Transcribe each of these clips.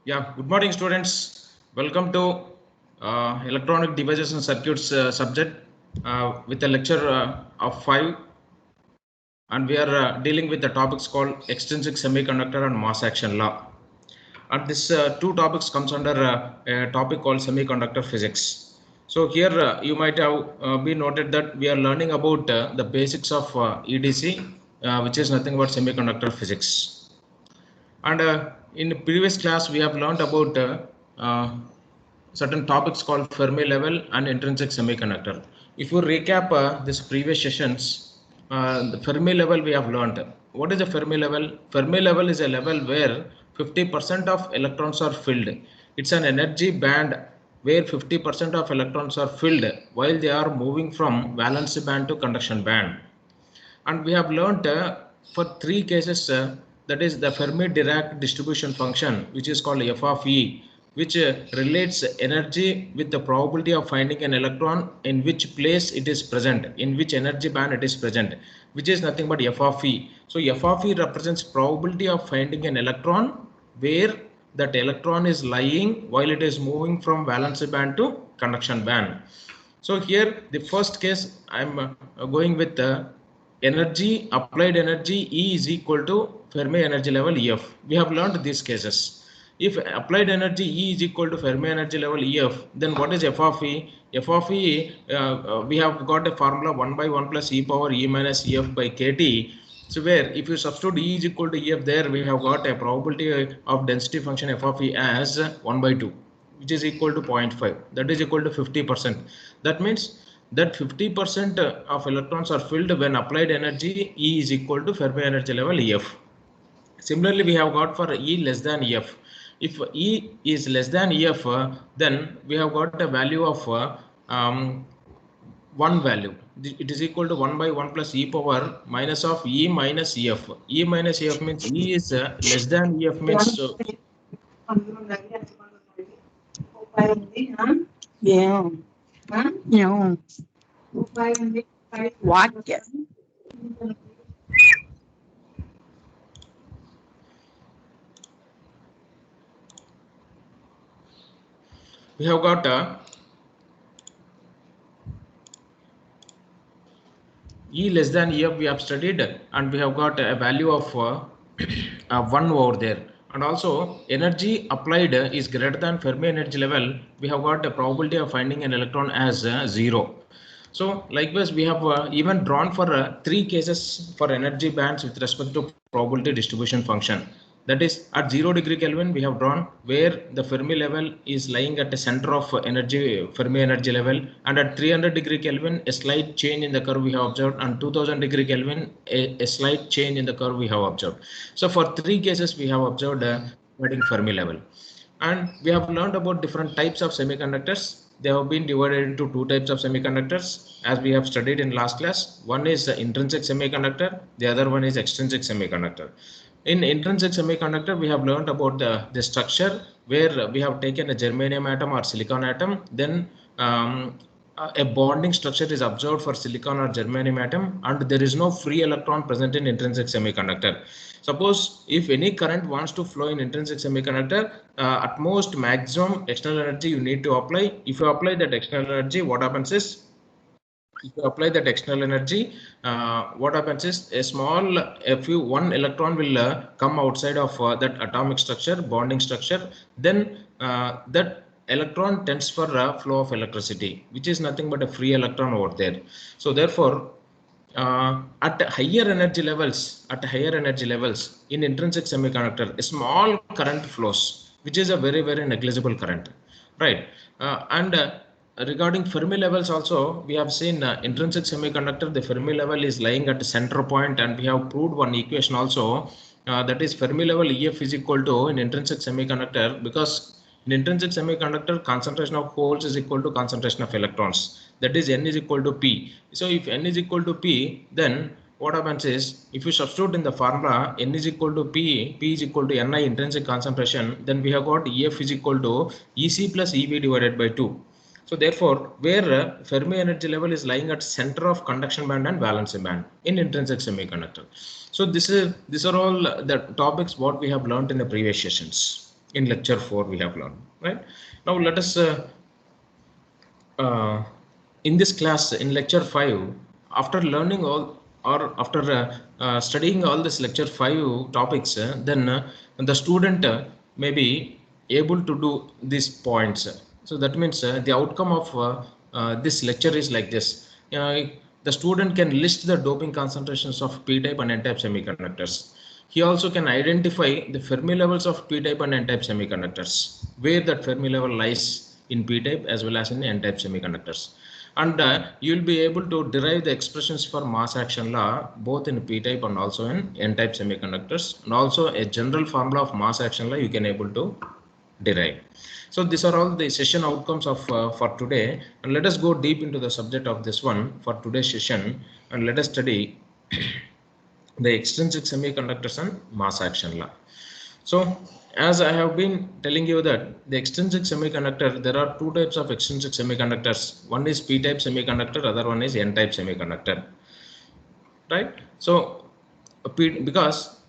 Yeah, good morning, students. Welcome to electronic devices and circuits subject with a lecture of 5, and we are dealing with the topics called extrinsic semiconductor and mass action law. And this two topics comes under a topic called semiconductor physics. So here you might have been noted that we are learning about the basics of EDC, which is nothing but semiconductor physics. And in the previous class, we have learned about certain topics called Fermi level and intrinsic semiconductor. If you recap this previous sessions, the Fermi level we have learned. What is a Fermi level? Fermi level is a level where 50% of electrons are filled. It's an energy band where 50% of electrons are filled while they are moving from valence band to conduction band. And we have learned for three cases, that is the Fermi-Dirac distribution function, which is called f of E, which relates energy with the probability of finding an electron in which place it is present, in which energy band it is present, which is nothing but f of E. So f of E represents probability of finding an electron where that electron is lying while it is moving from valence band to conduction band. So here the first case I'm going with the energy, applied energy E is equal to Fermi energy level EF. We have learned these cases. If applied energy E is equal to Fermi energy level EF, then what is f of E? F of E, we have got a formula 1 by 1 plus e power E minus EF by kT. So where if you substitute E is equal to EF, there we have got a probability of density function f of E as 1 by 2, which is equal to 0.5, that is equal to 50%. That means that 50% of electrons are filled when applied energy E is equal to Fermi energy level EF. Similarly, we have got for E less than EF. If E is less than EF, then we have got a value of one value. It is equal to 1 by 1 plus e power minus of E minus EF. E minus EF means E is less than EF means Yeah. Yeah. What? we have got E less than EF we have studied, and we have got a value of 1 over there. And also energy applied is greater than Fermi energy level, we have got a probability of finding an electron as 0. So likewise we have even drawn for 3 cases for energy bands with respect to probability distribution function. That is at 0 degree Kelvin we have drawn where the Fermi level is lying at the center of energy Fermi energy level, and at 300 degree Kelvin a slight change in the curve we have observed, and 2000 degree Kelvin a slight change in the curve we have observed. So for 3 cases we have observed regarding Fermi level. And we have learned about different types of semiconductors. They have been divided into 2 types of semiconductors as we have studied in last class. One is the intrinsic semiconductor, the other one is extrinsic semiconductor. In intrinsic semiconductor, we have learned about the structure where we have taken a germanium atom or silicon atom, then a bonding structure is observed for silicon or germanium atom, and there is no free electron present in intrinsic semiconductor. Suppose if any current wants to flow in intrinsic semiconductor, at most maximum external energy you need to apply. If you apply that external energy, what happens is, if you apply that external energy, what happens is one electron will come outside of that atomic structure, bonding structure, then that electron tends for a flow of electricity, which is nothing but a free electron over there. So therefore at higher energy levels in intrinsic semiconductor, a small current flows, which is a very negligible current, right? And regarding Fermi levels also, we have seen intrinsic semiconductor, the Fermi level is lying at the center point, and we have proved one equation also, that is Fermi level EF is equal to in intrinsic semiconductor, because in intrinsic semiconductor concentration of holes is equal to concentration of electrons, that is N is equal to P. So if N is equal to P, then what happens is, if you substitute in the formula N is equal to P, P is equal to Ni intrinsic concentration, then we have got EF is equal to EC plus EV divided by 2. So therefore, where Fermi energy level is lying at center of conduction band and valence band in intrinsic semiconductor. So these are all the topics what we have learned in the previous sessions. in lecture 4 we have learned, right? Now let us in this class in lecture 5, after learning all or after studying all this lecture 5 topics, then the student may be able to do these points. So that means the outcome of this lecture is like this. The student can list the doping concentrations of p-type and n-type semiconductors. He also can identify the Fermi levels of p-type and n-type semiconductors, where that Fermi level lies in p-type as well as in n-type semiconductors. And you will be able to derive the expressions for mass action law both in p-type and also in n-type semiconductors, and also a general formula of mass action law you can able to derive. So these are all the session outcomes of for today, and let us go deep into the subject of this one for today's session, and let us study the extrinsic semiconductors and mass action law. So as I have been telling you that the extrinsic semiconductor, there are two types of extrinsic semiconductors. One is p-type semiconductor, other one is n-type semiconductor, right? So because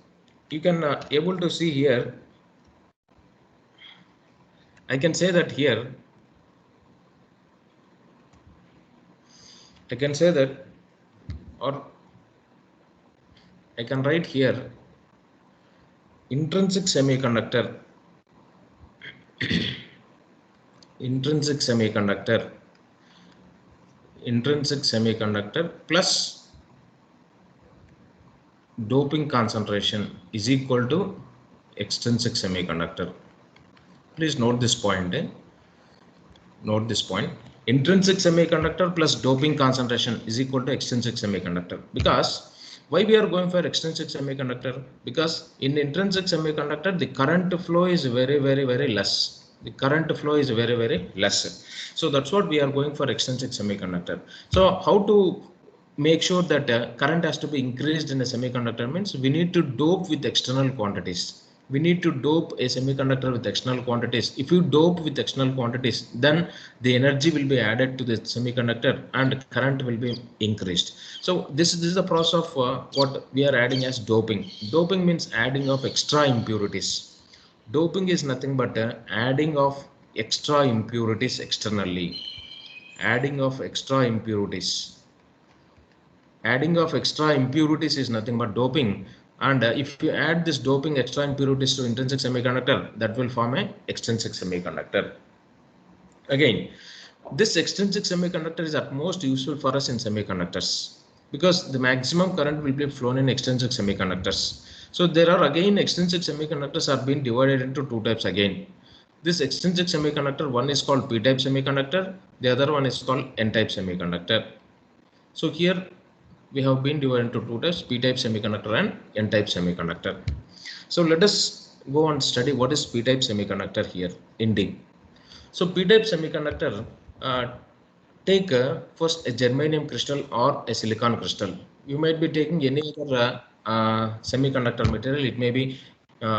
you can able to see here, I can say that here, I can say that, or I can write here intrinsic semiconductor, intrinsic semiconductor plus doping concentration is equal to extrinsic semiconductor. Please note this point. Note this point. Intrinsic semiconductor plus doping concentration is equal to extrinsic semiconductor. Because why we are going for extrinsic semiconductor? Because in intrinsic semiconductor the current flow is very less. The current flow is very less. So that's what we are going for extrinsic semiconductor. So how to make sure that current has to be increased in a semiconductor means we need to dope with external quantities. We need to dope a semiconductor with external quantities. If you dope with external quantities, then the energy will be added to the semiconductor and current will be increased. So this is the process of what we are adding as doping. Doping means adding of extra impurities. Doping is nothing but adding of extra impurities externally. Adding of extra impurities. Adding of extra impurities is nothing but doping. And if you add this doping extra impurities to intrinsic semiconductor, that will form a extrinsic semiconductor. Again, this extrinsic semiconductor is at most useful for us in semiconductors because the maximum current will be flown in extrinsic semiconductors. So there are again extrinsic semiconductors are being divided into two types again. This extrinsic semiconductor, one is called p-type semiconductor, the other one is called n-type semiconductor. So here we have been divided into two types, p-type semiconductor and n-type semiconductor. So let us go and study what is p-type semiconductor here in deep. So p-type semiconductor, take first a germanium crystal or a silicon crystal. You might be taking any other semiconductor material. It may be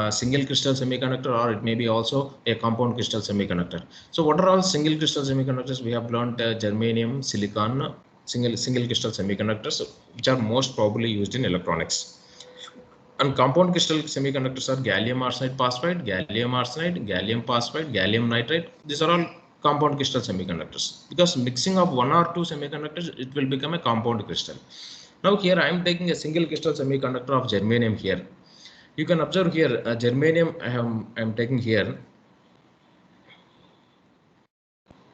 single crystal semiconductor or it may be also a compound crystal semiconductor. So what are all single crystal semiconductors? We have learned germanium, silicon, single crystal semiconductors, which are most probably used in electronics. And compound crystal semiconductors are gallium arsenide phosphide, gallium arsenide, gallium phosphide, gallium nitride. These are all compound crystal semiconductors. Because mixing of one or two semiconductors, it will become a compound crystal. Now here I am taking a single crystal semiconductor of germanium here. You can observe here germanium I am taking here.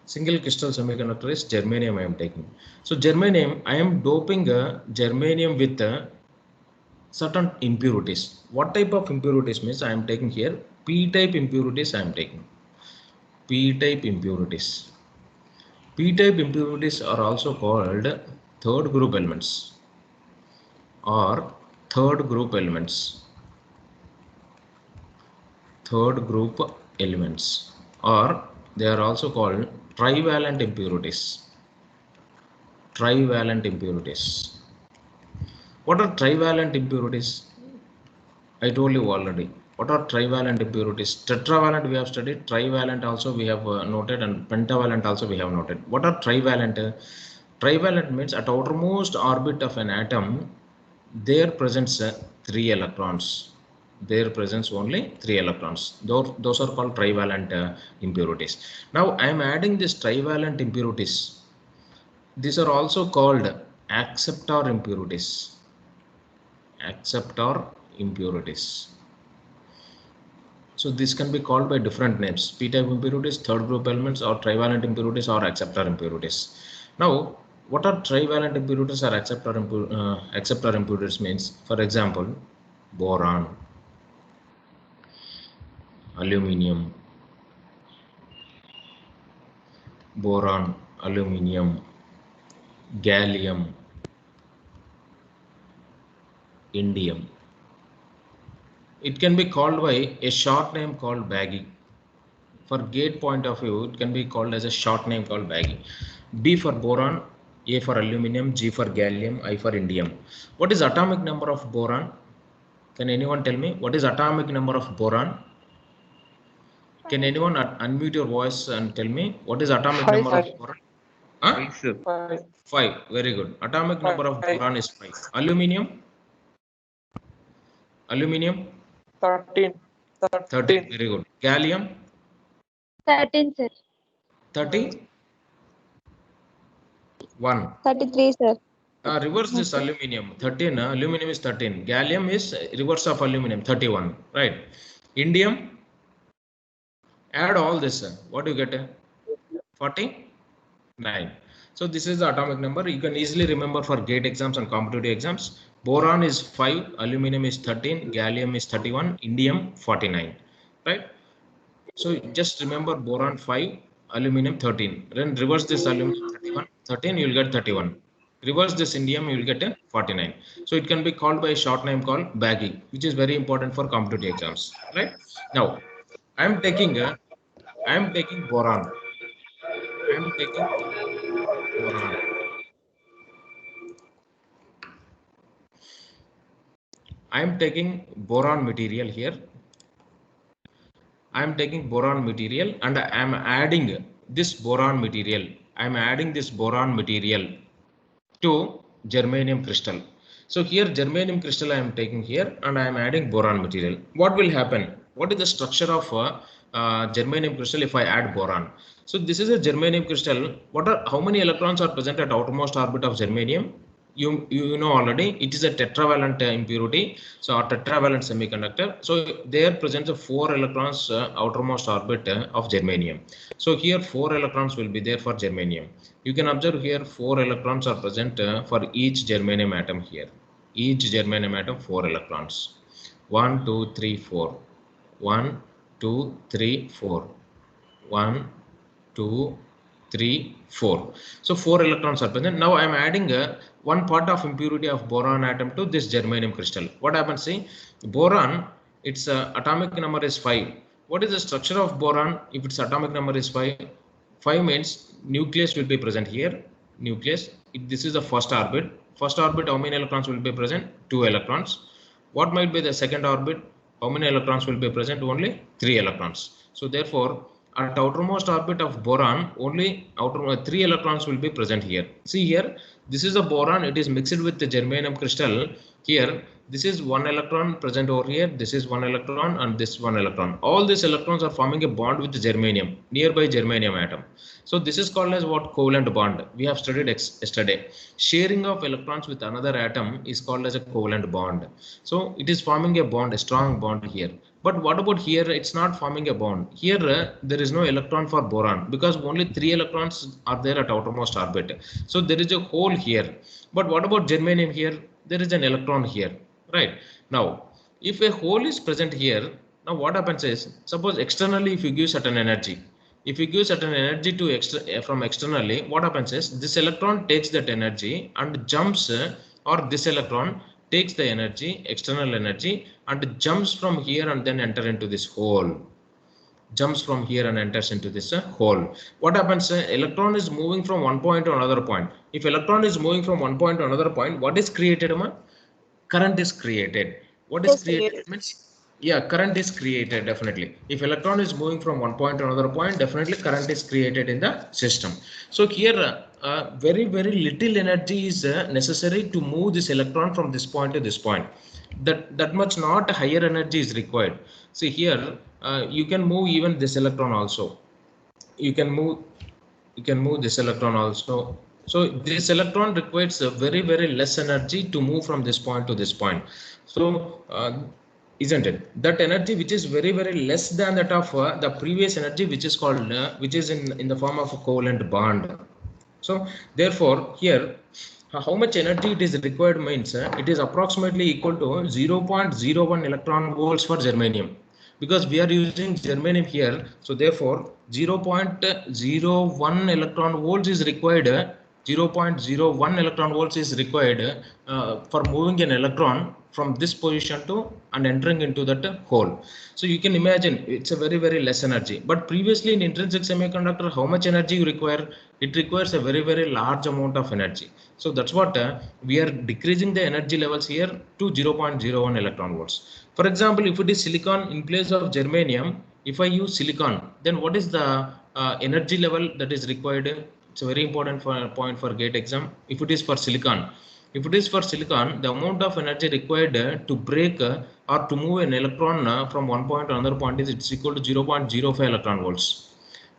Single crystal semiconductor is germanium I am taking. So germanium, I am doping germanium with certain impurities. What type of impurities means I am taking here? P-type impurities I am taking. P-type impurities. P-type impurities are also called third group elements or third group elements. Third group elements, or they are also called trivalent impurities. Trivalent impurities. What are trivalent impurities? I told you already. What are trivalent impurities? Tetravalent we have studied, trivalent also we have noted, and pentavalent also we have noted. What are trivalent? Trivalent means at outermost orbit of an atom, there presents 3 electrons. there presents only 3 electrons. Those are called trivalent impurities. Now I am adding this trivalent impurities. These are also called acceptor impurities. Acceptor impurities. So this can be called by different names: p-type impurities, third group elements, or trivalent impurities, or acceptor impurities. Now, what are trivalent impurities or acceptor impurities means? For example, boron, aluminium, gallium, indium. It can be called by a short name called baggy. For gate point of view, it can be called as a short name called baggy. B for boron, A for aluminium, G for gallium, I for indium. What is atomic number of boron? Can anyone tell me what is atomic number of boron? Can anyone unmute your voice and tell me what is atomic number of boron? Huh? 5. Very good. Atomic number of boron is 5. Aluminium? 13. 13. Very good. Gallium? 13, sir. 31. 33, sir. Reverse this aluminium. 13. Aluminium is 13. Gallium is reverse of aluminium. 31. Right. Indium? Add all this. What do you get? 49. So this is the atomic number. You can easily remember for gate exams and competitive exams. Boron is 5, aluminium is 13, gallium is 31, indium 49. Right. So just remember boron 5, aluminium 13. Then reverse this aluminium 31, 13, you will get 31. Reverse this indium, you will get a 49. So it can be called by a short name called baggy, which is very important for competitive exams. Right. Now I am taking boron. I am taking boron. I am taking boron material here. I am taking boron material and I am adding this boron material. I am adding this boron material to germanium crystal. So here germanium crystal I am taking here and I am adding boron material. What will happen? What is the structure of germanium crystal if I add boron? So this is a germanium crystal. How many electrons are present at outermost orbit of germanium? You know already, it is a tetravalent impurity, so a tetravalent semiconductor. So there presents 4 electrons outermost orbit of germanium. So here 4 electrons will be there for germanium. You can observe here 4 electrons are present for each germanium atom here. Each germanium atom 4 electrons. 1, 2, 3, 4. 1, 2, 3, 4. 1, 2, 3, 4. So 4 electrons are present. Now I am adding one part of impurity of boron atom to this germanium crystal. What happens? See, boron, its atomic number is 5. What is the structure of boron if its atomic number is 5? 5 means nucleus will be present here. Nucleus. This is the first orbit. First orbit, how many electrons will be present? 2 electrons. What might be the second orbit? How many electrons will be present? Only 3 electrons. So therefore, at outermost orbit of boron, only 3 electrons will be present here. See here, this is a boron. It is mixed with the germanium crystal. Here, this is 1 electron present over here. This is 1 electron and this 1 electron. All these electrons are forming a bond with the germanium, nearby germanium atom. So this is called as what? Covalent bond. We have studied yesterday. Sharing of electrons with another atom is called as a covalent bond. So it is forming a bond, a strong bond here. But what about here? It's not forming a bond. Here there is no electron for boron because only 3 electrons are there at outermost orbit. So there is a hole here. But what about germanium here? There is an electron here, right? Now, if a hole is present here, now what happens is, suppose externally if you give certain energy, if you give certain energy to from externally, what happens is this electron takes that energy and jumps, or this electron takes the energy, external energy, and jumps from here and then enter into this hole. Jumps from here and enters into this hole. What happens? Electron is moving from one point to another point. If electron is moving from one point to another point, what is created? Current is created. What is created means, yeah, current is created definitely. If electron is moving from one point to another point, definitely current is created in the system. So here very little energy is necessary to move this electron from this point to this point. that much not higher energy is required. See here, you can move even this electron also. You can move this electron also. So this electron requires a very less energy to move from this point to this point. So isn't it that energy which is very less than that of the previous energy, which is called which is in the form of a covalent bond. So therefore here how much energy it is required means it is approximately equal to 0.01 electron volts for germanium, because we are using germanium here. So therefore 0.01 electron volts is required. 0.01 electron volts is required for moving an electron from this position to and entering into that hole. So you can imagine it's a very less energy. But previously in intrinsic semiconductor, how much energy you require? It requires a very large amount of energy. So that's what we are decreasing the energy levels here to 0.01 electron volts. For example, if it is silicon in place of germanium, if I use silicon, then what is the energy level that is required? It's a very important point for GATE exam. If it is for silicon, the amount of energy required to break or to move an electron from one point to another point is it's equal to 0.05 electron volts.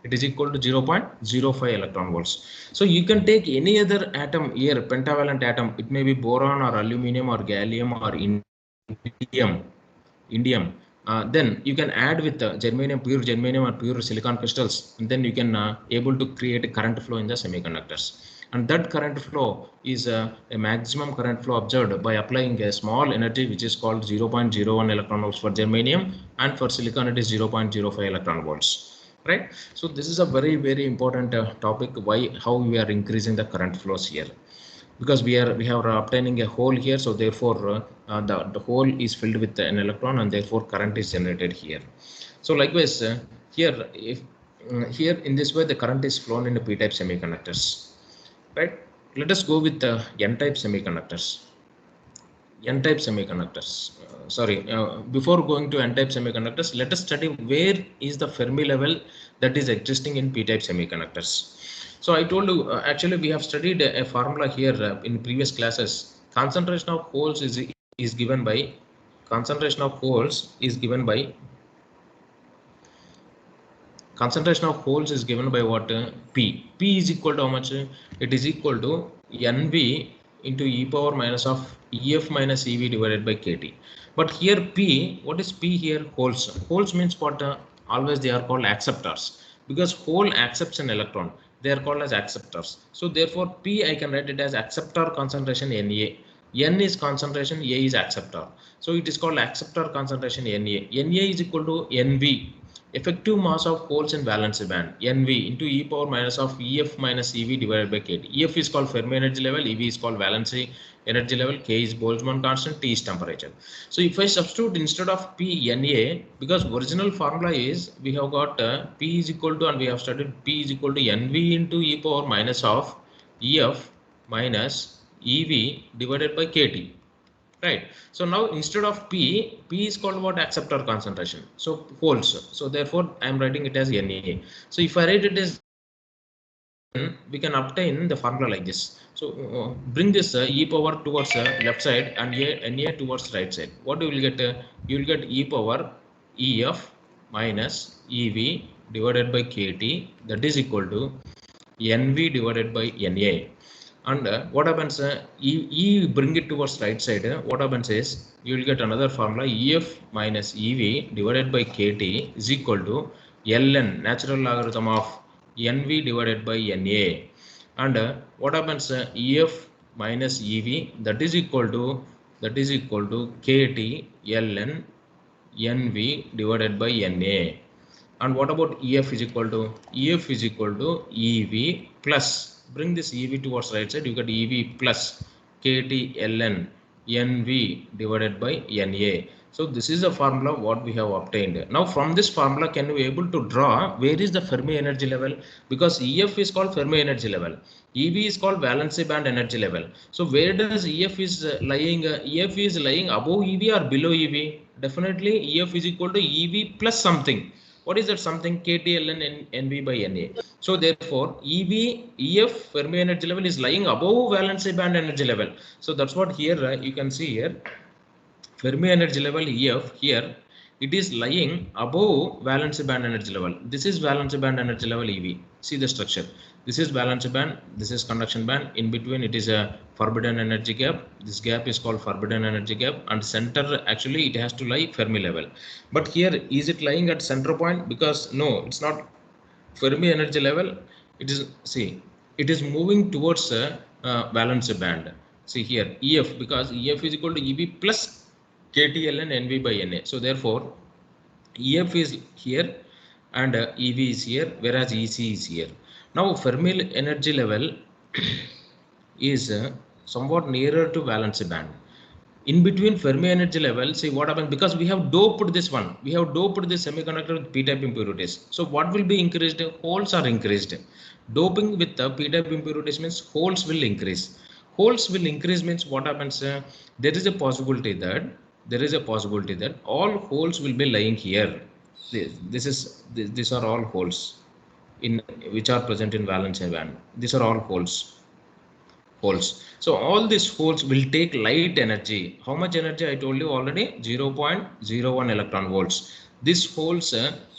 It is equal to 0.05 electron volts. So you can take any other atom here, pentavalent atom. It may be boron or aluminum or gallium or indium. Then you can add with germanium, pure germanium or pure silicon crystals, and then you can able to create a current flow in the semiconductors. And that current flow is a maximum current flow observed by applying a small energy which is called 0.01 electron volts for germanium, and for silicon it is 0.05 electron volts. Right? So this is a very important topic, how we are increasing the current flows here, because we are obtaining a hole here. So therefore the hole is filled with an electron, and therefore current is generated here. So likewise here, if here in this way the current is flown into p-type semiconductors, right? Let us go with the n-type semiconductors. Before going to n-type semiconductors, let us study where is the Fermi level that is existing in p-type semiconductors. So I told you actually we have studied a formula here in previous classes. Concentration of holes is given by concentration of holes is given by what? P is equal to how much? It is equal to NV into e power minus of EF minus EV divided by KT. But here P, what is P here? Holes means what? Always they are called acceptors, because hole accepts an electron. They are called as acceptors. So therefore P, I can write it as acceptor concentration Na. N is concentration, A is acceptor. So it is called acceptor concentration Na. Na is equal to NV, effective mass of holes in valence band, NV into e power minus of EF minus EV divided by KT. EF is called Fermi energy level, EV is called valency energy level, K is Boltzmann constant, T is temperature. So if I substitute instead of P, Na, because original formula is we have got P is equal to, and we have studied P is equal to NV into e power minus of EF minus EV divided by KT. Right. So now instead of P is called what? Acceptor concentration. So holes. So therefore I am writing it as Na. So if I write it as, we can obtain the formula like this. So bring this e power towards left side and Na towards right side. What you will get? You will get e power EF minus EV divided by KT, that is equal to NV divided by Na. And what happens? E bring it towards right side. What happens is you will get another formula, EF minus EV divided by KT is equal to Ln, natural logarithm of NV divided by Na. And what happens? EF minus EV, that is equal to KT Ln NV divided by Na. And what about EF is equal to? EF is equal to EV plus, bring this EV towards right side, you get EV plus KT Ln NV divided by Na. So this is the formula what we have obtained. Now from this formula, can we able to draw where is the Fermi energy level? Because EF is called Fermi energy level, EV is called valency band energy level. So where does EF is lying? EF is lying above EV or below EV? Definitely EF is equal to EV plus something. What is that something? KT Ln NV by Na. So therefore EF Fermi energy level is lying above valency band energy level. So that's what here you can see here. Fermi energy level EF here, it is lying above valence band energy level. This is valence band energy level EV. See the structure. This is valence band, this is conduction band. In between it is a forbidden energy gap. This gap is called forbidden energy gap, and center actually it has to lie Fermi level. But here is it lying at center point? Because no, it's not Fermi energy level. It is, see, it is moving towards valence band. See here EF, because EF is equal to EB plus KTLN NV by NA. So therefore EF is here and EV is here, whereas EC is here. Now Fermi energy level is somewhat nearer to valence band. In between Fermi energy level, see what happens, because we have doped this one, we have doped this semiconductor with p-type impurities. So what will be increased? Holes are increased. Doping with the p-type impurities means holes will increase. Holes will increase means what happens? There is a possibility that all holes will be lying here. These are all holes in which are present in valence band. These are all holes. So all these holes will take light energy. How much energy? I told you already, 0.01 electron volts. This holes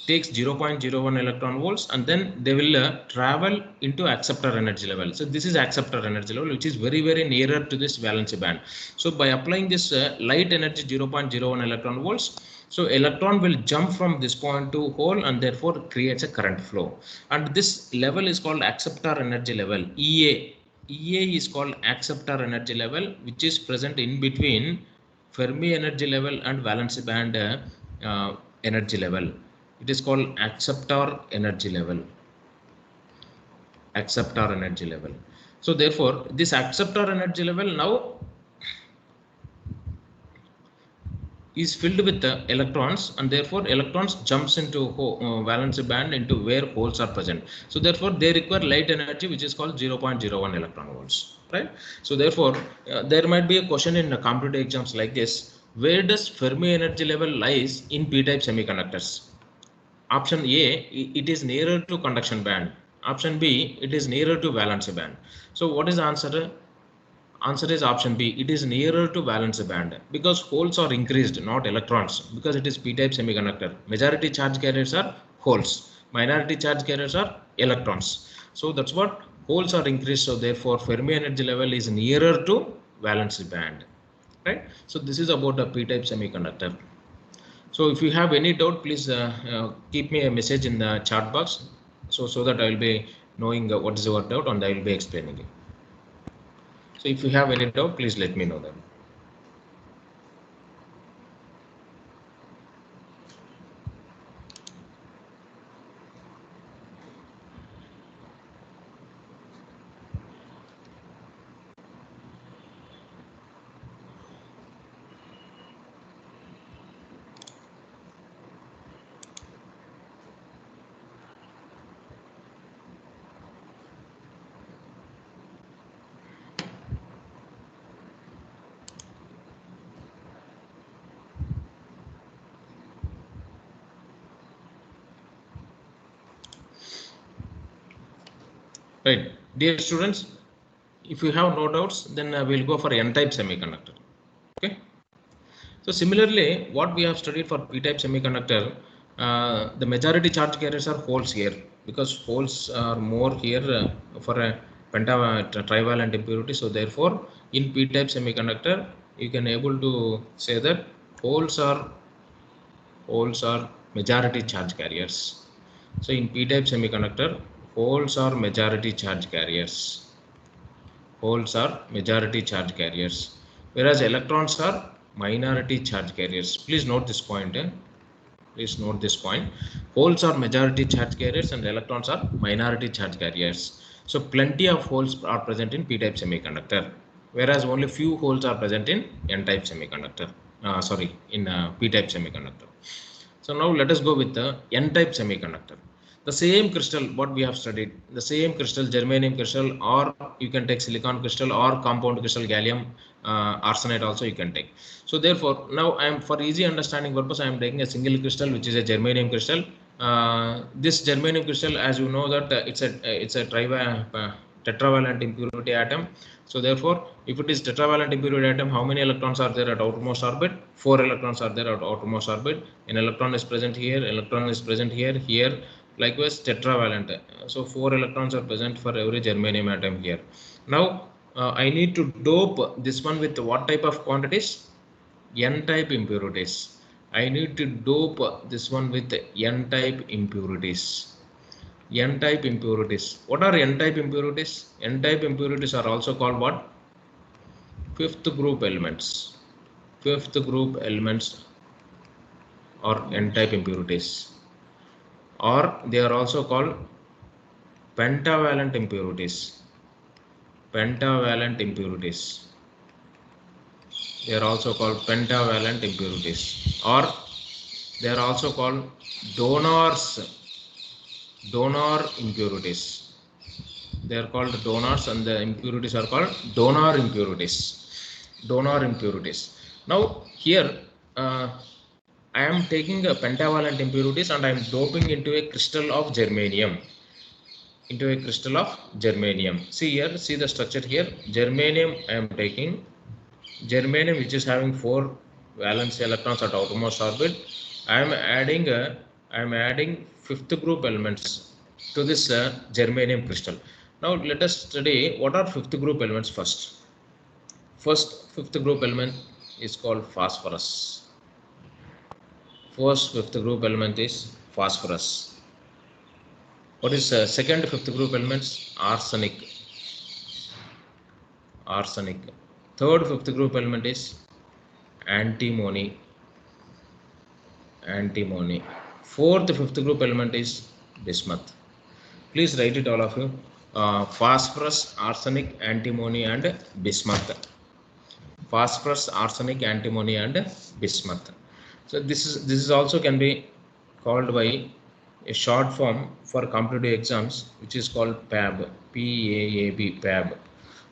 takes 0.01 electron volts, and then they will travel into acceptor energy level. So this is acceptor energy level, which is very nearer to this valence band. So by applying this light energy 0.01 electron volts, so electron will jump from this point to hole and therefore creates a current flow. And this level is called acceptor energy level, EA. EA is called acceptor energy level, which is present in between Fermi energy level and valence band energy level. It is called acceptor energy level. Acceptor energy level. So therefore this acceptor energy level now is filled with the electrons, and therefore electrons jumps into valence band into where holes are present. So therefore they require light energy, which is called 0.01 electron volts, right? So therefore there might be a question in the competitive exams like this: where does Fermi energy level lies in p-type semiconductors? Option A, it is nearer to conduction band. Option B, it is nearer to valence band. So what is the answer? Answer is option B. It is nearer to valence band, because holes are increased, not electrons, because it is p-type semiconductor. Majority charge carriers are holes, minority charge carriers are electrons. So that's what, holes are increased. So therefore Fermi energy level is nearer to valence band, right? So this is about a p-type semiconductor. So if you have any doubt, please keep me a message in the chat box, so that I will be knowing what is your doubt, and I will be explaining it. So if you have any doubt, please let me know that. Right, dear students, if you have no doubts, then we'll go for n-type semiconductor. Okay. So similarly, what we have studied for p-type semiconductor, the majority charge carriers are holes here, because holes are more here for a trivalent impurity. So therefore in p-type semiconductor you can able to say that holes are majority charge carriers. So in p-type semiconductor, holes are majority charge carriers. Holes are majority charge carriers, whereas electrons are minority charge carriers. Please note this point. Please note this point. Holes are majority charge carriers and electrons are minority charge carriers. So plenty of holes are present in p-type semiconductor, whereas only few holes are present in n-type semiconductor. In p-type semiconductor. So now let us go with the n-type semiconductor. The same crystal what we have studied, the same crystal, germanium crystal, or you can take silicon crystal or compound crystal, gallium arsenide also you can take. So therefore now I am, for easy understanding purpose, I am taking a single crystal which is a germanium crystal. This germanium crystal, as you know that it's a tetravalent impurity atom. So therefore, if it is tetravalent impurity atom, how many electrons are there at outermost orbit? 4 electrons are there at outermost orbit. An electron is present here, electron is present here, here. Likewise, tetravalent. So 4 electrons are present for every germanium atom here. Now, I need to dope this one with what type of quantities? N-type impurities. I need to dope this one with N-type impurities. N-type impurities. What are N-type impurities? N-type impurities are also called what? Fifth group elements. Fifth group elements or N-type impurities. Or they are also called pentavalent impurities. Pentavalent impurities. They are also called pentavalent impurities. Or they are also called donor impurities. They are called donors, and the impurities are called donor impurities. Donor impurities. Now here I am taking a pentavalent impurities and I am doping into a crystal of germanium. See here, see the structure here. Germanium I am taking. Germanium, which is having 4 valence electrons at outermost orbit. I am adding fifth group elements to this germanium crystal. Now let us study what are fifth group elements first. First fifth group element is called phosphorus. First fifth group element is phosphorus. What is second fifth group elements? Arsenic. Arsenic. Third fifth group element is antimony. Antimony. Fourth fifth group element is bismuth. Please write it all of you. Phosphorus, arsenic, antimony and bismuth. Phosphorus, arsenic, antimony and bismuth. So this is also can be called by a short form for competitive exams, which is called PAB. PAAB, PAB.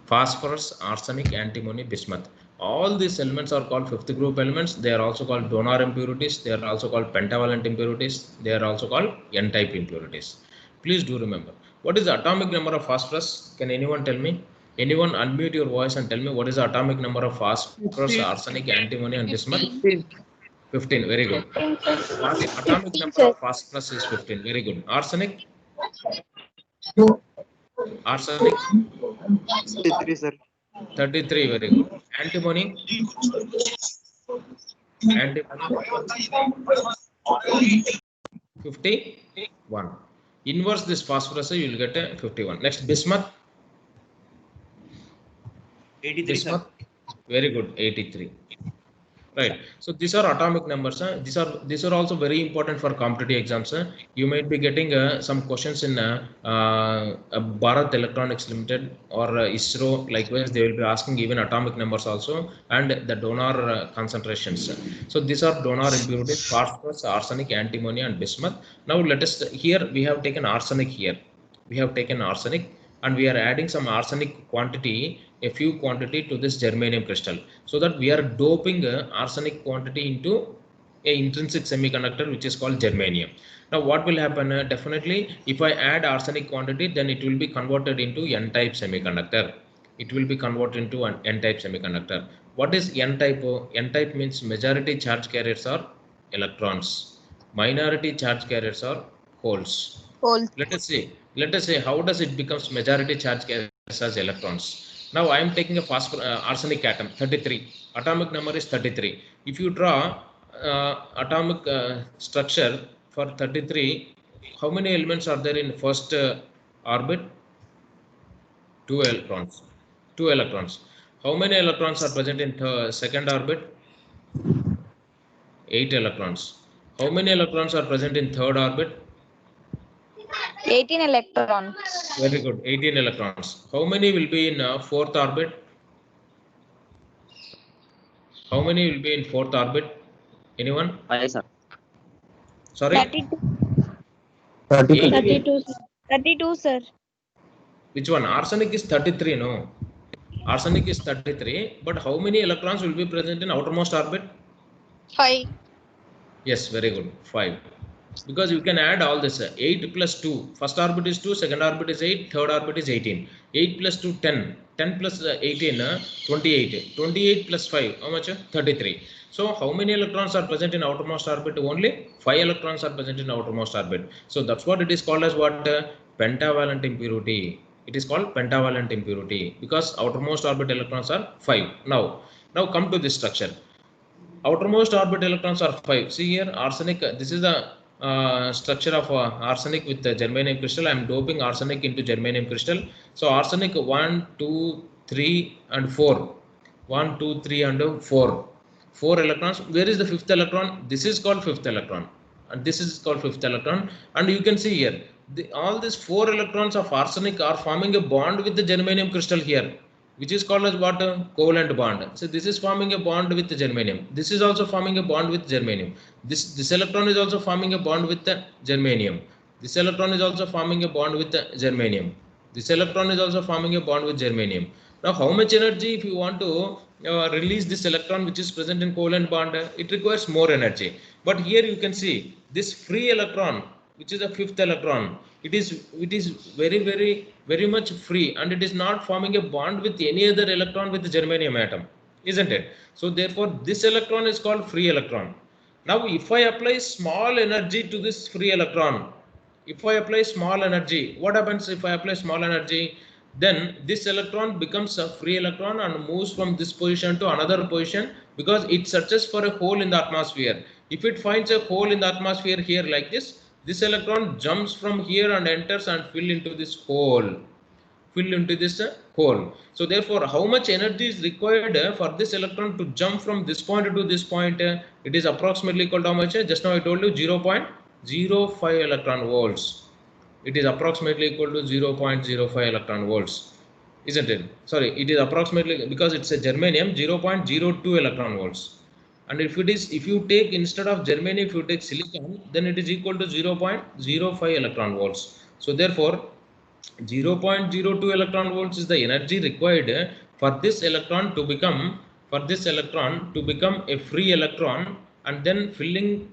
Phosphorus, arsenic, antimony, bismuth. All these elements are called fifth group elements. They are also called donor impurities. They are also called pentavalent impurities. They are also called N-type impurities. Please do remember. What is the atomic number of phosphorus? Can anyone tell me? Anyone unmute your voice and tell me what is the atomic number of phosphorus, arsenic, antimony and bismuth? 15. Very good. Atomic number of phosphorus is 15. Very good. Arsenic? Arsenic? 33, sir. 33. Very good. Antimony? Antimony? 51. Inverse this phosphorus, you will get a 51. Next, bismuth? 83, bismuth? sir. Very good. 83. Right. So these are atomic numbers. These are also very important for competitive exams. You might be getting some questions in Bharat Electronics Limited or ISRO. Likewise, they will be asking even atomic numbers also and the donor concentrations. So these are donor impurities: phosphorus, arsenic, antimony, and bismuth. Now let us here we have taken arsenic here. We have taken arsenic and we are adding some arsenic quantity, a few quantity to this germanium crystal, so that we are doping arsenic quantity into a intrinsic semiconductor which is called germanium. Now what will happen? Definitely if I add arsenic quantity, then it will be converted into N-type semiconductor. It will be converted into an N-type semiconductor. What is N-type? N-type means majority charge carriers are electrons, minority charge carriers are holes. Let us say how does it becomes majority charge carriers as electrons. Now I am taking a arsenic atom, 33. Atomic number is 33. If you draw atomic structure for 33, how many elements are there in first orbit? 2 electrons. 2 electrons. How many electrons are present in second orbit? 8 electrons. How many electrons are present in third orbit? 18 electrons. Very good. 18 electrons. How many will be in fourth orbit? How many will be in fourth orbit? Anyone? 5, sir. Sorry? 32. 32. 32, sir. 32, sir. Which one? Arsenic is 33, no? Arsenic is 33, but how many electrons will be present in outermost orbit? 5. Yes, very good. 5. because you can add all this 8 plus 2, first orbit is 2, second orbit is 8, third orbit is 18, 8 plus 2 10, 10 plus 18 28, 28 plus 5 how much 33. So how many electrons are present in outermost orbit? Only 5 electrons are present in outermost orbit. So that's what it is called as what pentavalent impurity. It is called pentavalent impurity because outermost orbit electrons are 5. Now come to this structure. Outermost orbit electrons are 5. See here, arsenic, this is the structure of arsenic with the germanium crystal. I am doping arsenic into germanium crystal. So arsenic 1, 2, 3 and 4. 1, 2, 3 and 4. 4 electrons. Where is the fifth electron? This is called fifth electron. And this is called fifth electron. And you can see here, all these 4 electrons of arsenic are forming a bond with the germanium crystal here, which is called as what? Covalent bond. So this is forming a bond with the germanium. This is also forming a bond with germanium. This electron is also forming a bond with the germanium. This electron is also forming a bond with the germanium. This electron is also forming a bond with germanium. Now how much energy if you want to release this electron which is present in covalent bond? It requires more energy. But here you can see this free electron, which is a fifth electron, it is very much free, and it is not forming a bond with any other electron with the germanium atom, isn't it? So therefore this electron is called free electron. Now if I apply small energy to this free electron, if I apply small energy, what happens if I apply small energy? Then this electron becomes a free electron and moves from this position to another position because it searches for a hole in the atmosphere. If it finds a hole in the atmosphere here like this electron jumps from here and enters and fill into this hole. So therefore, how much energy is required for this electron to jump from this point to this point? It is approximately equal to how much? Just now I told you 0.05 electron volts. It is approximately equal to 0.05 electron volts, isn't it? Sorry, it is approximately, because it's a germanium, 0.02 electron volts. And if you take, instead of germanium, if you take silicon, then it is equal to 0.05 electron volts. So therefore 0.02 electron volts is the energy required for this electron to become a free electron, and then filling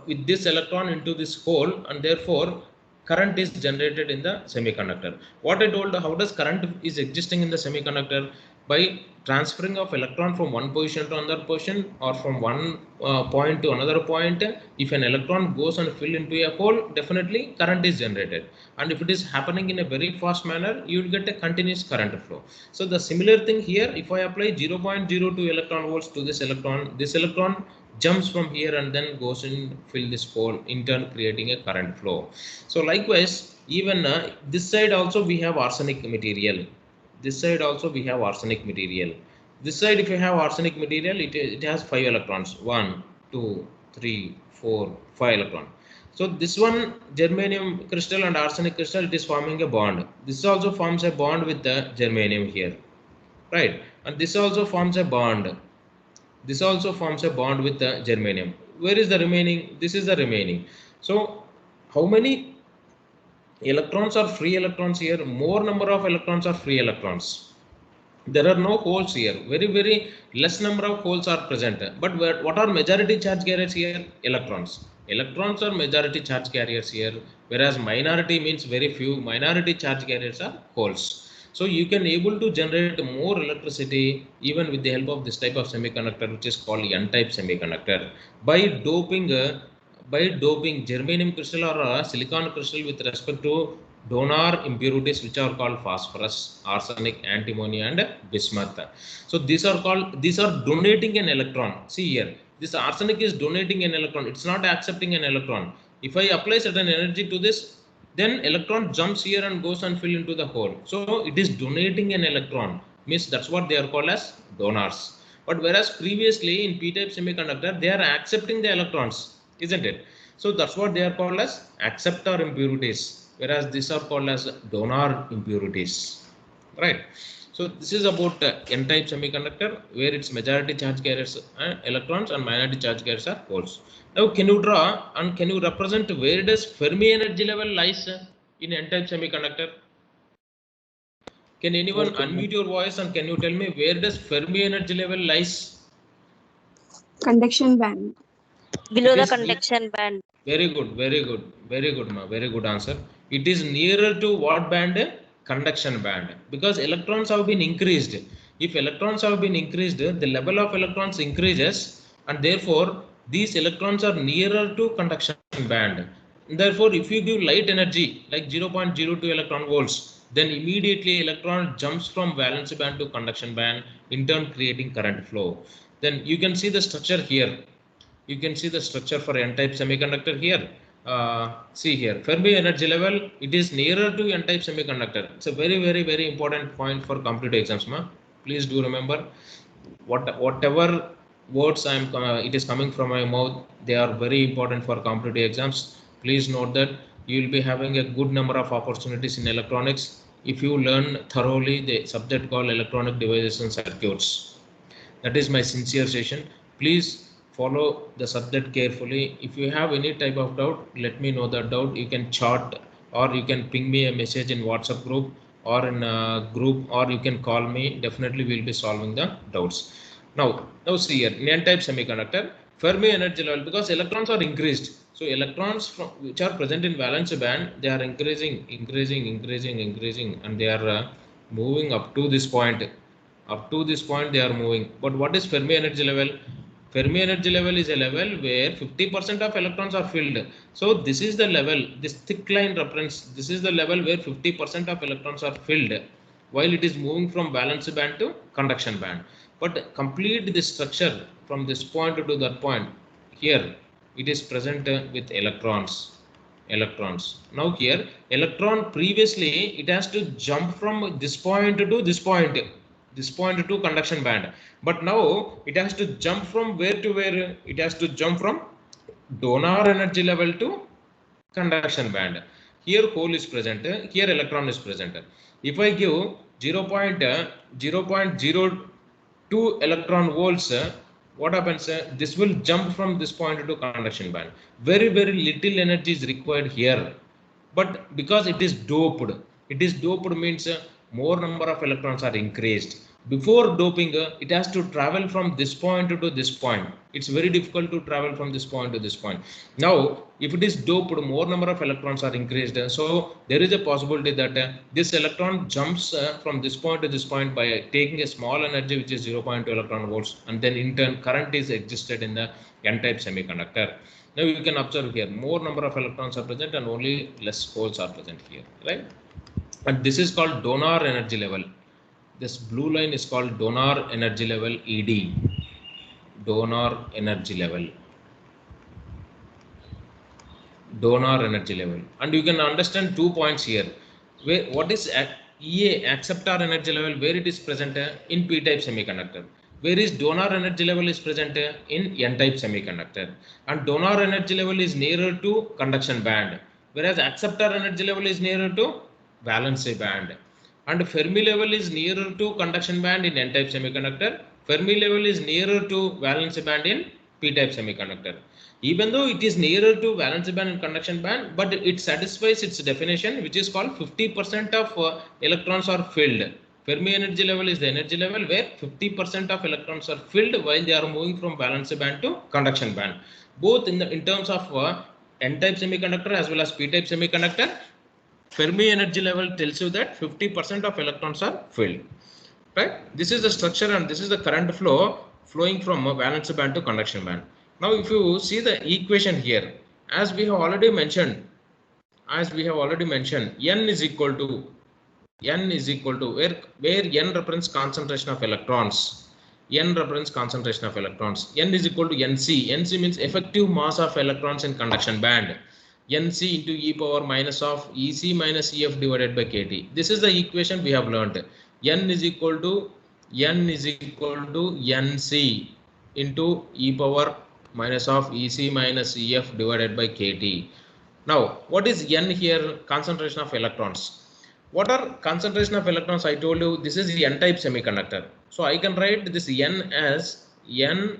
with this electron into this hole, and therefore current is generated in the semiconductor. What I told, how does current is existing in the semiconductor? By transferring of electron from one position to another position, or from one point to another point. If an electron goes and fill into a hole, definitely current is generated, and if it is happening in a very fast manner, you will get a continuous current flow. So the similar thing here, if I apply 0.02 electron volts to this electron jumps from here and then goes and fill this hole, in turn creating a current flow. So likewise, even this side also we have arsenic material. This side also we have arsenic material. This side, if you have arsenic material, it has 5 electrons. 1, 2, 3, 4, 5 electrons. So this one, germanium crystal and arsenic crystal, it is forming a bond. This also forms a bond with the germanium here, right? And this also forms a bond. This also forms a bond with the germanium. Where is the remaining? This is the remaining. So how many electrons are free electrons here? More number of electrons are free electrons. There are no holes here. Very less number of holes are present. But what are majority charge carriers here? Electrons. Electrons are majority charge carriers here, whereas minority means very few. Minority charge carriers are holes. So you can able to generate more electricity even with the help of this type of semiconductor, which is called N-type semiconductor, by doping germanium crystal or silicon crystal with respect to donor impurities, which are called phosphorus, arsenic, antimony and bismuth. So these are donating an electron. See here, this arsenic is donating an electron. It's not accepting an electron. If I apply certain energy to this, then electron jumps here and goes and fill into the hole. So it is donating an electron, means that's what they are called as donors. But whereas previously in p-type semiconductor, they are accepting the electrons, isn't it? So that's what they are called as acceptor impurities, whereas these are called as donor impurities, right? So this is about N-type semiconductor, where its majority charge carriers are electrons and minority charge carriers are holes. Now can you draw and can you represent where does Fermi energy level lies in N-type semiconductor? Can anyone unmute your voice and can you tell me where does Fermi energy level lies? Conduction band. Below It the is conduction band. very good, very good, very good, ma. Very good answer. It is nearer to what band? Conduction band. Because electrons have been increased. If electrons have been increased, the level of electrons increases, and therefore these electrons are nearer to conduction band. Therefore, if you give light energy like 0.02 electron volts, then immediately electron jumps from valence band to conduction band, in turn creating current flow. Then you can see the structure here. You can see the structure for n-type semiconductor here. See here, Fermi energy level, it is nearer to n-type semiconductor. It's a very, very, very important point for competitive exams, ma. Please do remember, whatever words it is coming from my mouth, they are very important for competitive exams. Please note that you will be having a good number of opportunities in electronics if you learn thoroughly the subject called electronic devices and circuits. That is my sincere session. Please follow the subject carefully. If you have any type of doubt, let me know that doubt. You can chat or you can ping me a message in WhatsApp group or in a group, or you can call me. Definitely we'll be solving the doubts. Now see here, n-type semiconductor, Fermi energy level, because electrons are increased. So electrons which are present in valence band, they are increasing, and they are moving up to this point. Up to this point they are moving. But what is Fermi energy level? Fermi energy level is a level where 50% of electrons are filled. So this is the level, this thick line reference, this is the level where 50% of electrons are filled while it is moving from valence band to conduction band. But complete this structure from this point to that point, here it is present with electrons. Now here, electron previously it has to jump from this point to this point to conduction band, but now it has to jump from where to where? It has to jump from donor energy level to conduction band. Here hole is present, here electron is present. If I give 0.02 electron volts, what happens? This will jump from this point to conduction band. Very, very little energy is required here. But because it is doped means more number of electrons are increased. Before doping, it has to travel from this point to this point. It's very difficult to travel from this point to this point. Now, if it is doped, more number of electrons are increased. So there is a possibility that this electron jumps from this point to this point by taking a small energy, which is 0.2 electron volts, and then in turn current is existed in the n-type semiconductor. Now you can observe here, more number of electrons are present and only less holes are present here, right? And this is called donor energy level. This blue line is called donor energy level, ED. Donor energy level. Donor energy level. And you can understand 2 points here. What is EA, acceptor energy level, where it is present in p-type semiconductor. Where is donor energy level is present in n-type semiconductor. And donor energy level is nearer to conduction band, whereas acceptor energy level is nearer to valence band. And Fermi level is nearer to conduction band in n-type semiconductor. Fermi level is nearer to valence band in p-type semiconductor. Even though it is nearer to valence band and conduction band, but it satisfies its definition, which is called 50% of electrons are filled. Fermi energy level is the energy level where 50% of electrons are filled while they are moving from valence band to conduction band. Both in terms of n-type semiconductor as well as p-type semiconductor, Fermi energy level tells you that 50% of electrons are filled. Right? This is the structure and this is the current flow flowing from a valence band to conduction band. Now, if you see the equation here, as we have already mentioned, n is equal to where n represents concentration of electrons. N represents concentration of electrons. N is equal to Nc. Nc means effective mass of electrons in conduction band. Nc into e power minus of Ec minus Ef divided by Kt. This is the equation we have learned. N is equal to Nc into e power minus of Ec minus Ef divided by Kt. Now, what is N here? Concentration of electrons. What are concentration of electrons? I told you this is the n-type semiconductor. So I can write this N as N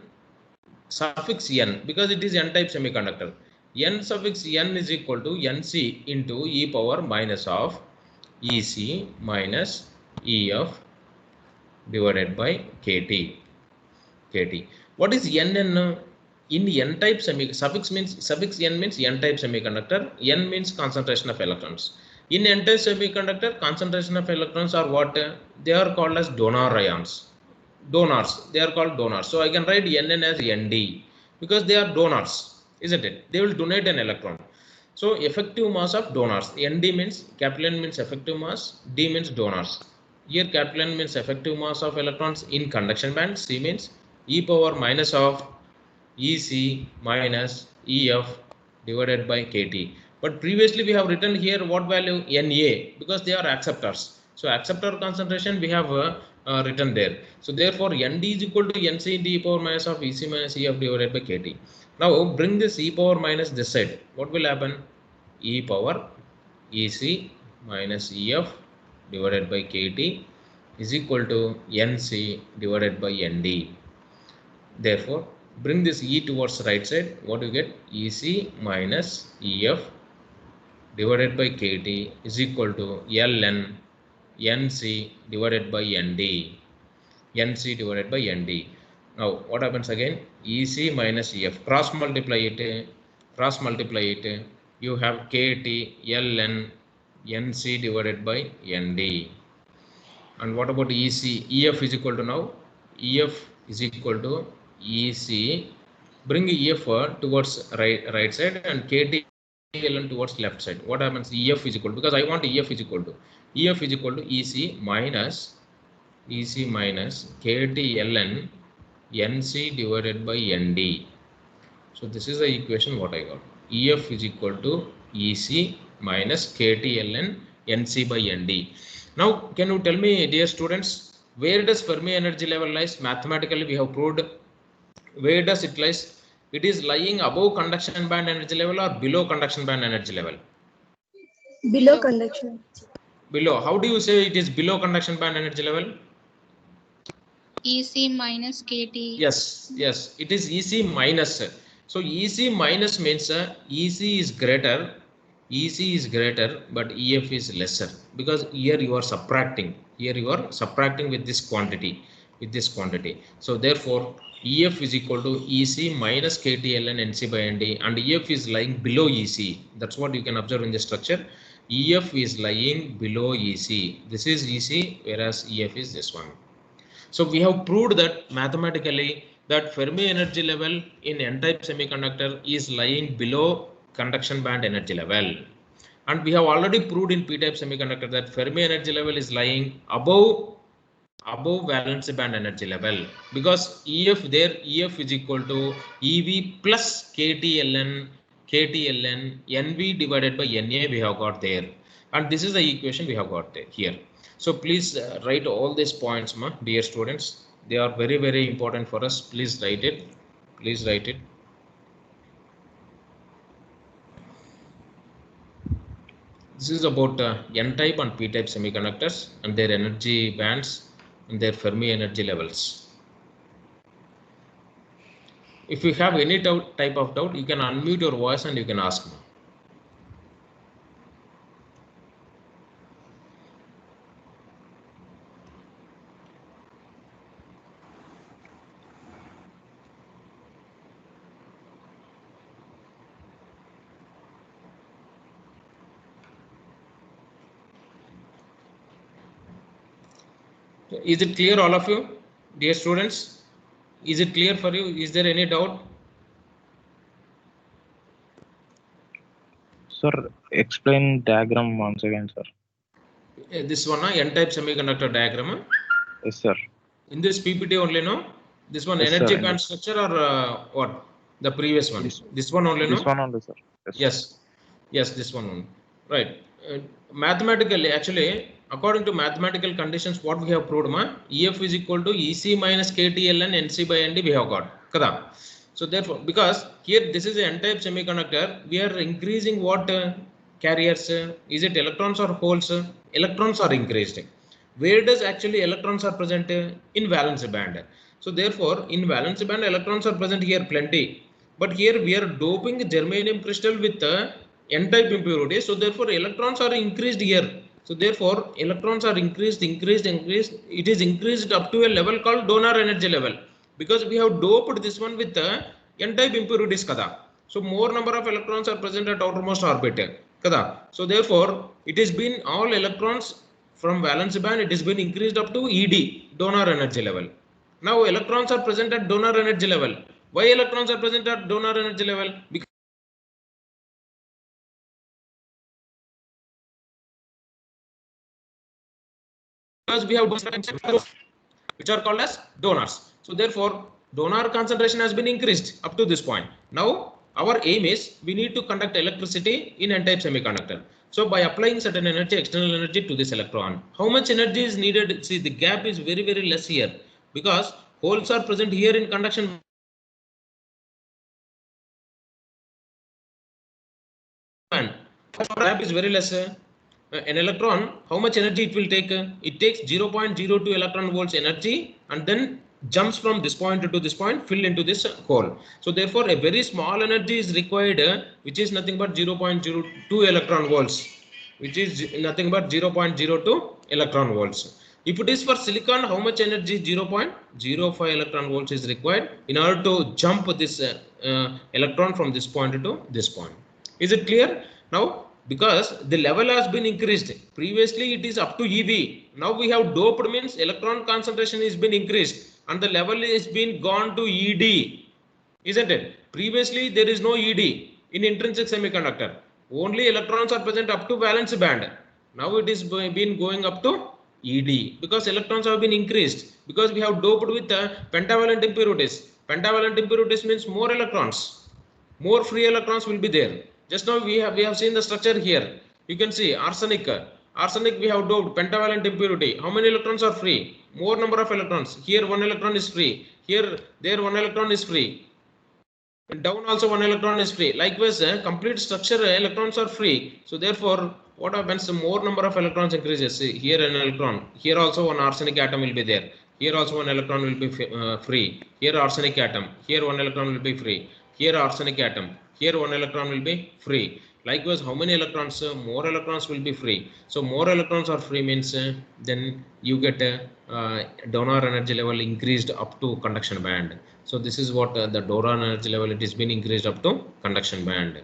suffix N because it is n-type semiconductor. N suffix N is equal to Nc into e power minus of Ec minus Ef divided by Kt. What is Nn? in n-type suffix n means n-type semiconductor. N means concentration of electrons. In n-type semiconductor, concentration of electrons are what? They are called as donor ions. Donors. They are called donors. So I can write Nn as Nd because they are donors, isn't it? They will donate an electron. So effective mass of donors. Nd means capital N means effective mass. D means donors. Here capital N means effective mass of electrons in conduction band. C means e power minus of EC minus EF divided by KT. But previously we have written here what value? Na, because they are acceptors. So acceptor concentration we have written there. So therefore Nd is equal to Nc into e power minus of EC minus EF divided by KT. Now bring this e power minus this side. What will happen? E power EC minus EF divided by KT is equal to Nc divided by Nd. Therefore, bring this E towards right side. What you get? EC minus EF divided by KT is equal to Ln NC divided by ND. NC divided by ND. Now, what happens again? EC minus EF. Cross multiply it. Cross multiply it. You have KT Ln NC divided by ND. And what about EC? EF is equal to now? EF is equal to EC. Bring EF towards right side and KT Ln towards left side. What happens? EF is equal to, because I want EF is equal to EC minus KT Ln NC divided by ND. So this is the equation what I got. EF is equal to EC minus KT Ln NC by ND. Now, can you tell me, dear students, where does Fermi energy level lies? Mathematically, we have proved. Where does it lies? It is lying above conduction band energy level or below conduction band energy level? Below conduction. Below. How do you say it is below conduction band energy level? EC minus KT. Yes, it is EC minus. So EC minus means EC is greater, but EF is lesser, because here you are subtracting. With this quantity. So therefore, EF is equal to EC minus KT Ln NC by ND, and EF is lying below EC. That's what you can observe in the structure. EF is lying below EC. This is EC, whereas EF is this one. So we have proved that mathematically that Fermi energy level in n-type semiconductor is lying below conduction band energy level. And we have already proved in p-type semiconductor that Fermi energy level is lying above valence band energy level, because EF is equal to EV plus KT Ln NV divided by NA we have got there. And this is the equation we have got there here. So please write all these points, dear students. They are very, very important for us. Please write it. This is about n-type and p-type semiconductors and their energy bands and their Fermi energy levels. If you have any type of doubt, you can unmute your voice and you can ask me. Is it clear, all of you, dear students? Is it clear for you? Is there any doubt? Sir, explain diagram once again, sir. This one, n-type semiconductor diagram. Yes, sir. In this PPT only, no? This one, Yes, energy sir. band structure, or what? The previous one. This one only, no? This one only, sir. Yes, this one only. Right. Mathematically, actually, according to mathematical conditions, what we have proved, EF is equal to EC minus KT Ln NC by ND we have got. Kada. So therefore, because here this is an n-type semiconductor, we are increasing what carriers? Is it electrons or holes? Electrons are increased. Where does actually electrons are present? In valence band. So therefore, in valence band, electrons are present here plenty. But here we are doping germanium crystal with n-type impurity. So therefore, electrons are increased here. So therefore, electrons are increased. It is increased up to a level called donor energy level, because we have doped this one with n-type impurities kada. So more number of electrons are present at outermost orbit kada. So therefore it has been all electrons from valence band, it has been increased up to ED, donor energy level. Now electrons are present at donor energy level. Why electrons are present at donor energy level? Because we have which are called as donors. So therefore donor concentration has been increased up to this point. Now our aim is we need to conduct electricity in n-type semiconductor. So by applying certain energy, external energy to this electron, how much energy is needed? See, the gap is very, very less here because holes are present here in conduction band. Gap is very less. An electron, how much energy it will take? It takes 0.02 electron volts energy and then jumps from this point to this point, fill into this hole. So therefore a very small energy is required, which is nothing but 0.02 electron volts, which is nothing but 0.02 electron volts. If it is for silicon, how much energy? 0.05 electron volts is required in order to jump this electron from this point to this point. Is it clear? Now because the level has been increased, previously it is up to EV, now we have doped, means electron concentration is been increased and the level is been gone to ED, isn't it? Previously there is no ED in intrinsic semiconductor, only electrons are present up to valence band. Now it is been going up to ED because electrons have been increased, because we have doped with pentavalent impurities. Pentavalent impurities means more electrons, more free electrons will be there. Just now we have seen the structure here. You can see arsenic. Arsenic we have doped, pentavalent impurity. How many electrons are free? More number of electrons. Here one electron is free. Here, there one electron is free. And down also one electron is free. Likewise, complete structure electrons are free. So therefore, what happens? The more number of electrons increases. See, here an electron. Here also one arsenic atom will be there. Here also one electron will be free. Here arsenic atom. Here one electron will be free. Here arsenic atom. Here one electron will be free. Likewise, how many electrons? More electrons will be free. So more electrons are free means then you get donor energy level increased up to conduction band. So this is what the donor energy level, it has been increased up to conduction band,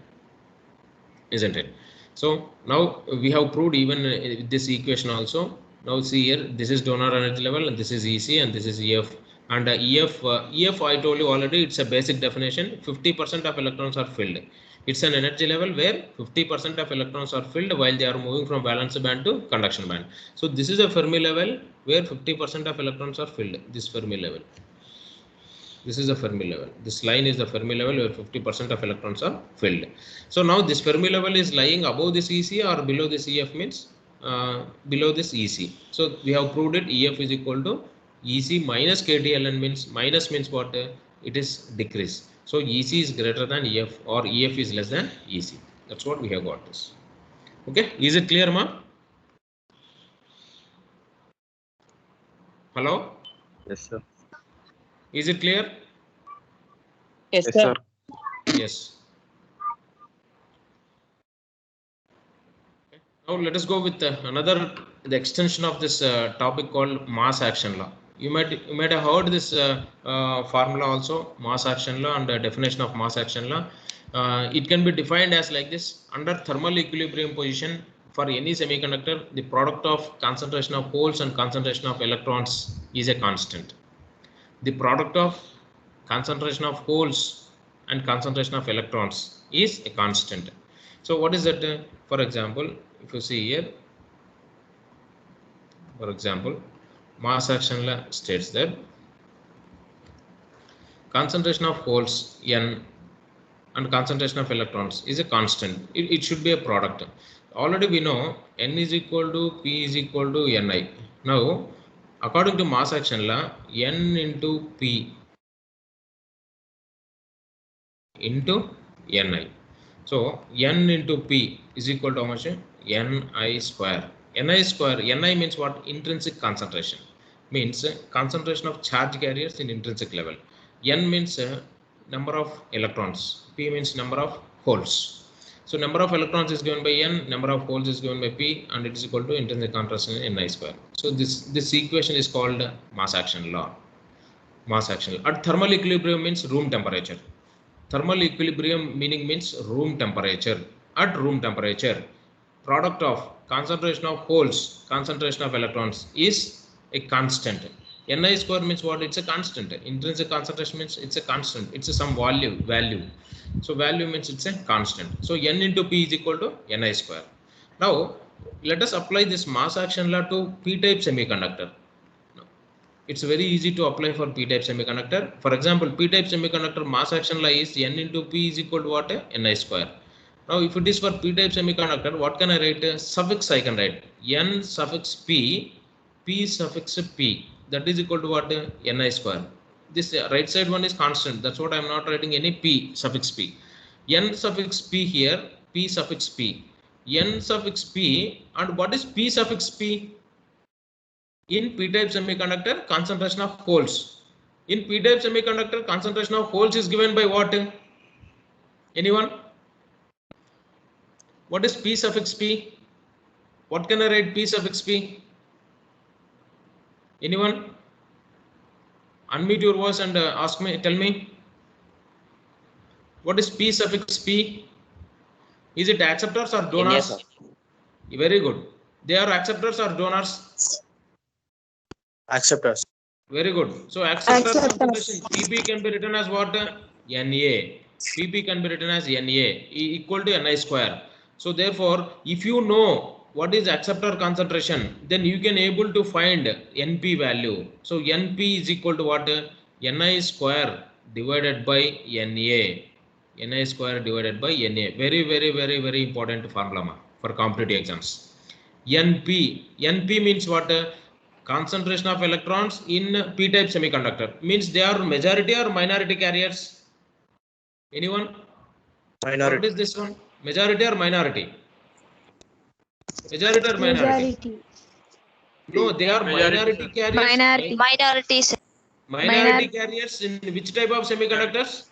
isn't it? So now we have proved even this equation also. Now see here, this is donor energy level and this is EC and this is EF. And EF I told you already, it's a basic definition. 50% of electrons are filled. It's an energy level where 50% of electrons are filled while they are moving from valence band to conduction band. So this is a Fermi level where 50% of electrons are filled. This Fermi level. This is the Fermi level. This line is the Fermi level where 50% of electrons are filled. So now this Fermi level is lying above this EC or below this EF, means below this EC. So we have proved it. EF is equal to EC minus KTLN, means minus means what? It is decrease. So EC is greater than EF or EF is less than EC. That's what we have got this. Okay, is it clear, ma? Hello? Yes, sir. Is it clear? Yes, Yes, sir. sir. Yes. Now let us go with the extension of this topic called mass action law. You might have heard this formula also, mass action law, and the definition of mass action law. It can be defined as like this: under thermal equilibrium position for any semiconductor, the product of concentration of holes and concentration of electrons is a constant. The product of concentration of holes and concentration of electrons is a constant. So what is that? For example, if you see here, for example, mass action law states that concentration of holes N and concentration of electrons is a constant. It should be a product. Already we know N is equal to P is equal to Ni. Now, according to mass action law, N into P into Ni. So N into P is equal to how much? Ni square. Ni square. Ni means what? Intrinsic concentration. Means concentration of charge carriers in intrinsic level. N means number of electrons. P means number of holes. So number of electrons is given by N, number of holes is given by P, and it is equal to intrinsic concentration in Ni square. So this equation is called mass action law. Mass action law. At thermal equilibrium means room temperature. Thermal equilibrium meaning means room temperature. At room temperature, product of concentration of holes, concentration of electrons is a constant. Ni square means what? It's a constant. Intrinsic concentration means it's a constant. It's a some value. So value means it's a constant. So n into p is equal to Ni square. Now let us apply this mass action law to p-type semiconductor. It's very easy to apply for p-type semiconductor. For example, p-type semiconductor mass action law is n into p is equal to what? Ni square. Now if it is for p-type semiconductor, what can I write? Suffix I can write n suffix p, p suffix p, that is equal to what? Ni square. This right side one is constant, that's what I am not writing any p suffix p. N suffix p here, p suffix p, n suffix p, and what is p suffix p? In p-type semiconductor, concentration of holes. In p-type semiconductor, concentration of holes is given by what? Anyone? What is p suffix p? What can I write p suffix p? Anyone? Unmute your voice and ask me, tell me. What is p suffix p? Is it acceptors or donors? Very good. They are acceptors or donors? Acceptors. Very good. So acceptor Acceptors. concentration Pp can be written as what? Na. Pp can be written as Na equal to Ni square. So therefore, if you know what is acceptor concentration, then you can able to find Np value. So Np is equal to what? Ni square divided by Na. Ni square divided by Na. Very important formula for competitive exams. Np means what? Concentration of electrons in p-type semiconductor, means they are majority or minority carriers. Anyone? Minority. What is this one? Majority or minority? Majority or minority? Majority. No, they are minority carriers. Minority carriers in which type of semiconductors?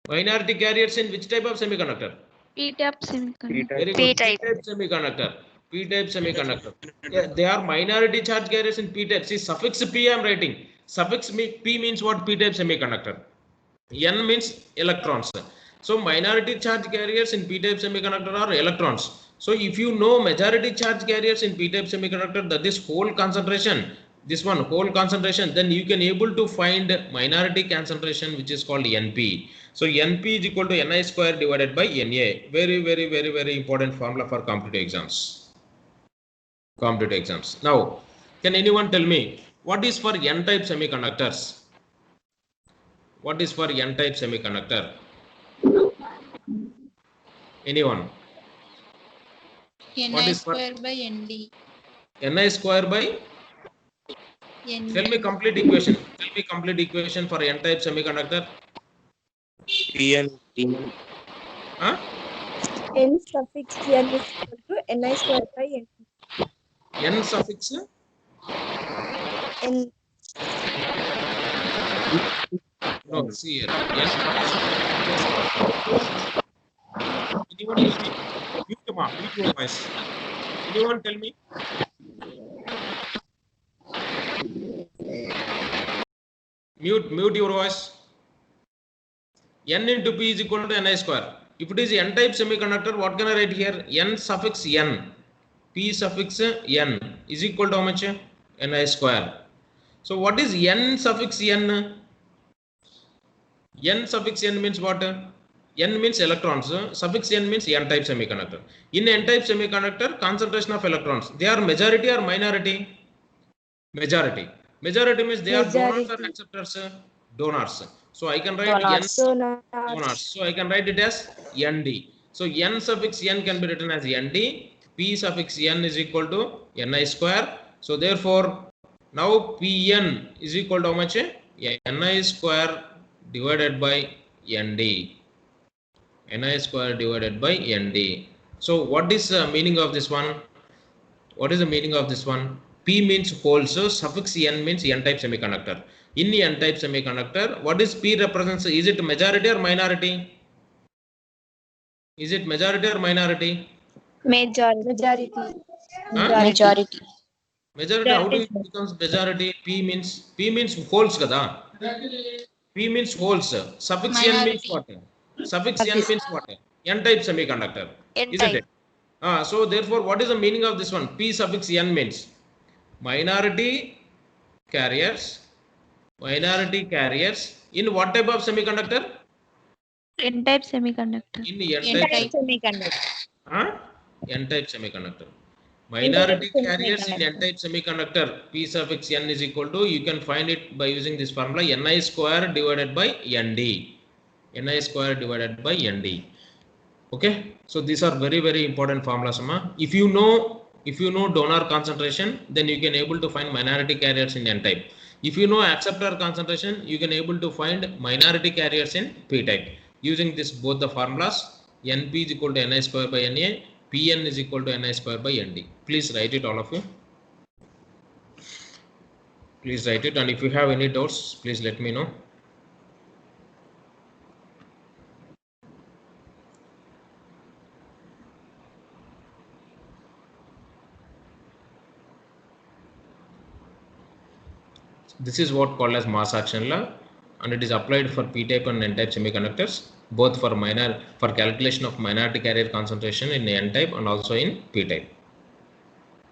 Minority carriers in which type of semiconductor? P-type semiconductor. Very good. P-type semiconductor. P-type semiconductor. Yeah, they are minority charge carriers in p-type. See, suffix p I am writing. Suffix p means what? P-type semiconductor. N means electrons. So minority charge carriers in p-type semiconductor are electrons. So if you know majority charge carriers in p-type semiconductor, that is whole concentration, this one whole concentration, then you can able to find minority concentration, which is called Np. So Np is equal to Ni square divided by Na. Very important formula for competitive exams. Now, can anyone tell me what is for N-type semiconductors? What is for N-type semiconductor? Anyone? Ni square by Nd. Ni square by? Nd. Tell me complete equation. Tell me complete equation for N-type semiconductor. Pn. Huh? N suffix n is equal to Ni square by n. N suffix? N. No, see here. N. Anyone tell me? Mute your voice. Anyone tell me? Mute your voice. N into P is equal to Ni square. If it is N-type semiconductor, what can I write here? N suffix N, P suffix N is equal to how much? Ni square. So what is N suffix N? N suffix N means what? N means electrons. Suffix N means N-type semiconductor. In N-type semiconductor, concentration of electrons, they are majority or minority? Majority. Majority means they are donors or acceptors? Donors. So I can write N donors. So I can write it as Nd. So N suffix N can be written as Nd. P suffix N is equal to Ni square. So therefore, now Pn is equal to how much? Ni square divided by Nd. Ni square divided by Nd. So what is the meaning of this one? What is the meaning of this one? P means holes, so suffix N means N-type semiconductor. In the N-type semiconductor, what is P represents? Is it majority or minority? Is it majority or minority? Majority. Huh? Majority. Majority, how do it becomes majority? P means holes kada. P means holes. Suffix N means Minority. what? Suffix N means what? N-type semiconductor. Isn't it? So therefore, what is the meaning of this one? P suffix N means minority carriers. Minority carriers in what type of semiconductor? N-type semiconductor. In N-type. N-type. Semiconductor. N-type semiconductor. Minority N-type carriers in semiconductor. N-type semiconductor, P suffix N is equal to, you can find it by using this formula, Ni square divided by Nd. Ni square divided by Nd. Okay, so these are very, very important formulas. If you know donor concentration, then you can able to find minority carriers in N-type. If you know acceptor concentration, you can able to find minority carriers in P-type. Using this both the formulas, Np is equal to Ni square by Na, Pn is equal to Ni square by Nd. Please write it, all of you. Please write it, and if you have any doubts, please let me know. This is what called as mass action law, and it is applied for P-type and N-type semiconductors, both for calculation of minority carrier concentration in N-type and also in P-type.